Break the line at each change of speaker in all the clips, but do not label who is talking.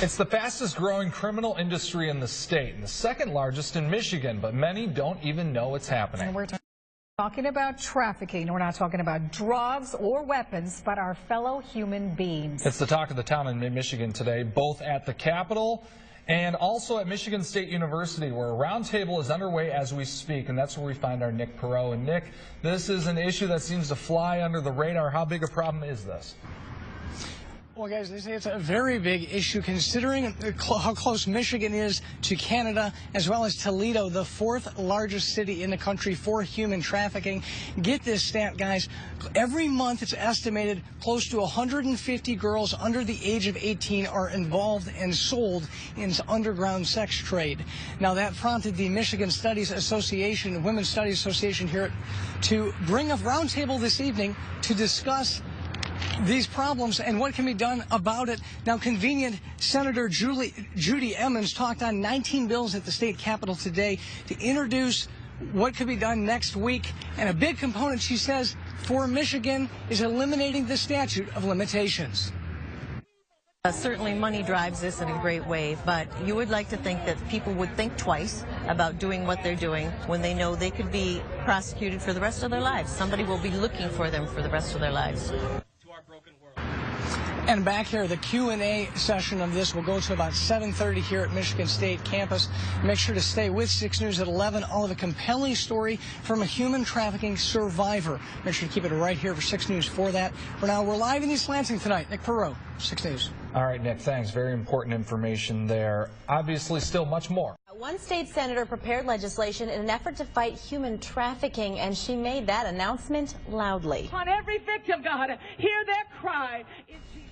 It's the fastest growing criminal industry in the state and the second largest in Michigan, but many don't even know it's happening.
And we're talking about trafficking. We're not talking about drugs or weapons, but our fellow human beings.
It's the talk of the town in Michigan today, both at the Capitol and also at Michigan State University, where a roundtable is underway as we speak, and that's where we find our Nick Perot. And Nick, this is an issue that seems to fly under the radar. How big a problem is this?
Well, guys, they say it's a very big issue considering how close Michigan is to Canada, as well as Toledo, the fourth largest city in the country for human trafficking. Get this stat, guys. Every month, it's estimated close to 150 girls under the age of 18 are involved and sold in underground sex trade. Now, that prompted the Michigan Studies Association, Women's Studies Association here to bring a roundtable this evening to discuss these problems and what can be done about it. Now, convenient, Senator Judy Emmons talked on 19 bills at the state capitol today to introduce what could be done next week. And a big component, she says, for Michigan is eliminating the statute of limitations.
Certainly money drives this in a great way, but you would like to think that people would think twice about doing what they're doing when they know they could be prosecuted for the rest of their lives. Somebody will be looking for them for the rest of their lives.
And back here, the Q&A session of this will go to about 7:30 here at Michigan State campus. Make sure to stay with 6 News at 11. I'll have a compelling story from a human trafficking survivor. Make sure to keep it right here for 6 News for that. For now, we're live in East Lansing tonight. Nick Perot, 6 News.
All right, Nick, thanks. Very important information there. Obviously, still much more.
One state senator prepared legislation in an effort to fight human trafficking, and she made that announcement loudly.
On every victim, God, hear their cry.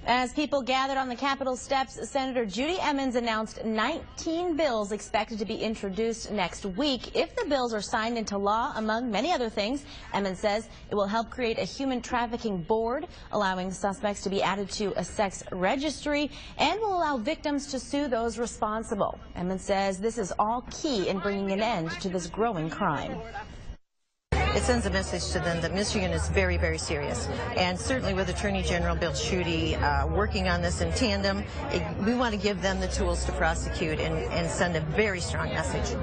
As people gathered on the Capitol steps, Senator Judy Emmons announced 19 bills expected to be introduced next week. If the bills are signed into law, among many other things, Emmons says it will help create a human trafficking board, allowing suspects to be added to a sex registry, and will allow victims to sue those responsible. Emmons says this is all key in bringing an end to this growing crime.
It sends a message to them that Michigan is very, very serious. And certainly with Attorney General Bill Schuette working on this in tandem, we want to give them the tools to prosecute and send a very strong message.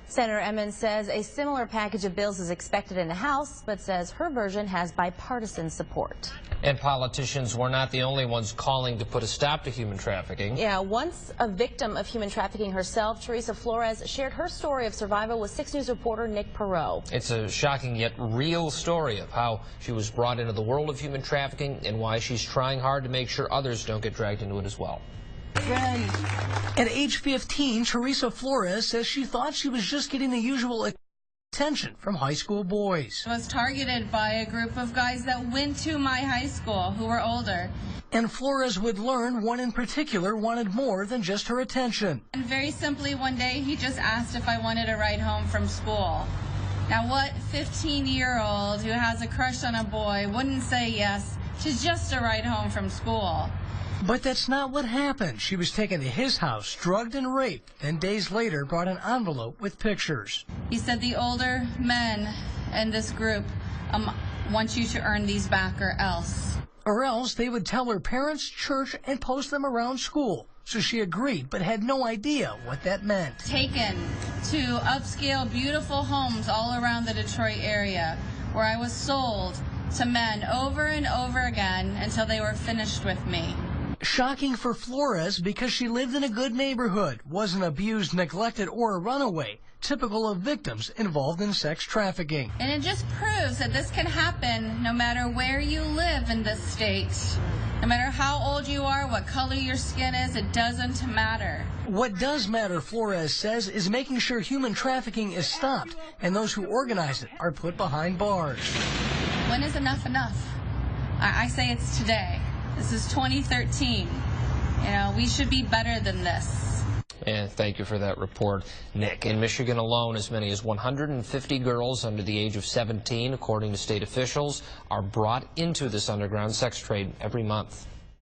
Senator Emmons says a similar package of bills is expected in the House, but says her version has bipartisan support.
And politicians were not the only ones calling to put a stop to human trafficking.
Yeah, once a victim of human trafficking herself, Teresa Flores shared her story of survival with 6 News reporter Nick Perot.
It's a shocking yet real story of how she was brought into the world of human trafficking and why she's trying hard to make sure others don't get dragged into it as well.
At age 15, Teresa Flores says she thought she was just getting the usual attention from high school boys.
I was targeted by a group of guys that went to my high school who were older.
And Flores would learn one in particular wanted more than just her attention.
And very simply, one day he just asked if I wanted a ride home from school. Now, what 15-year-old who has a crush on a boy wouldn't say yes to just a ride home from school?
But that's not what happened. She was taken to his house, drugged and raped, and days later brought an envelope with pictures.
He said the older men in this group want you to earn these back or else.
Or else they would tell her parents, church, and post them around school. So she agreed, but had no idea what that meant.
Taken to upscale, beautiful homes all around the Detroit area, where I was sold to men over and over again until they were finished with me.
Shocking for Flores because she lived in a good neighborhood, wasn't abused, neglected, or a runaway, typical of victims involved in sex trafficking.
And it just proves that this can happen no matter where you live in this state. No matter how old you are, what color your skin is, it doesn't matter.
What does matter, Flores says, is making sure human trafficking is stopped and those who organize it are put behind bars.
When is enough enough? I say it's today. This is 2013. You know, we should be better than this.
And thank you for that report, Nick. In Michigan alone, as many as 150 girls under the age of 17, according to state officials, are brought into this underground sex trade every month.